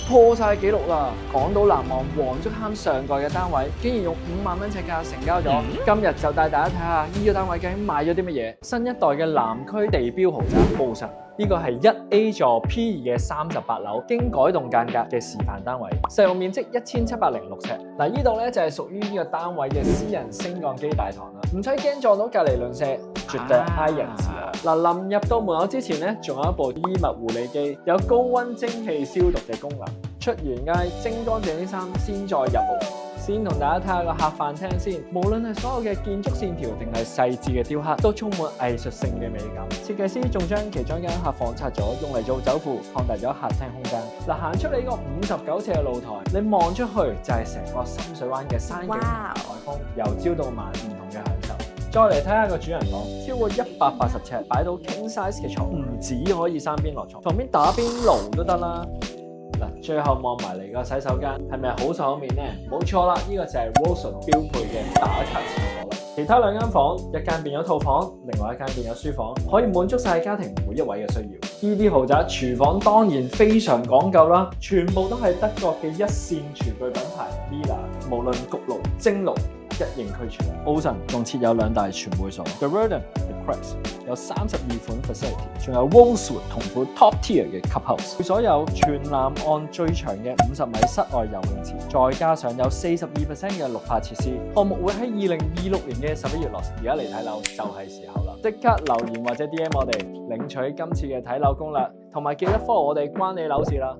破晒紀錄啦！港島南望黃竹坑上蓋嘅單位，竟然用5萬蚊尺價成交咗。今日就帶大家睇下呢個單位究竟賣咗啲乜嘢。新一代嘅南區地標豪宅Ocean，呢個係1A 座 P2嘅38樓，經改動間隔嘅示範單位，實用面積1706尺。嗱，呢度咧就係屬於呢個單位嘅私人升降機大堂啦，唔使驚撞到隔離鄰舍，絕對 I 人治啊！嗱，臨入到門口之前咧，仲有一部衣物護理機，有高溫蒸汽消毒嘅功能。出完街蒸乾淨啲衫先再入屋。先同大家睇下個客飯廳先，無論係所有嘅建築線條定係細緻嘅雕刻，都充滿藝術性嘅美感。設計師仲將其中間客房拆咗，用嚟做酒庫，擴大咗客廳空間。嗱，行出嚟呢個59尺嘅露台，你望出去就係成個深水灣嘅山景、海風，由朝到晚唔同嘅享受。再嚟睇下個主人房，超過180尺，擺到 king size 嘅床，唔止可以三邊落床，旁邊打邊爐都得啦。嗱，最後望埋嚟個洗手間，係咪好爽面呢？冇錯啦，呢個就係 Wilson 標配嘅打卡廁所啦。其他2間房，一間變咗套房，另外一間變咗書房，可以滿足晒家庭每一位嘅需要。呢啲豪宅廚房當然非常講究啦，全部都係德國嘅一線廚具品牌 Miele， 無論焗爐、蒸爐，一應俱全。Ocean 仲設有2大全會所 ，The Verdant、The Crest， 有32款 facility， 仲有 Rosewood 同款 Top Tier 嘅 Clubhouse。會所有全南岸最長嘅50米室外游泳池，再加上有42% 嘅綠化設施。項目會喺2026年嘅11月落成，而家嚟睇樓就係時候啦！即刻留言或者 DM 我哋領取今次嘅睇樓攻略，同埋記得 follow 我哋關你樓事啦！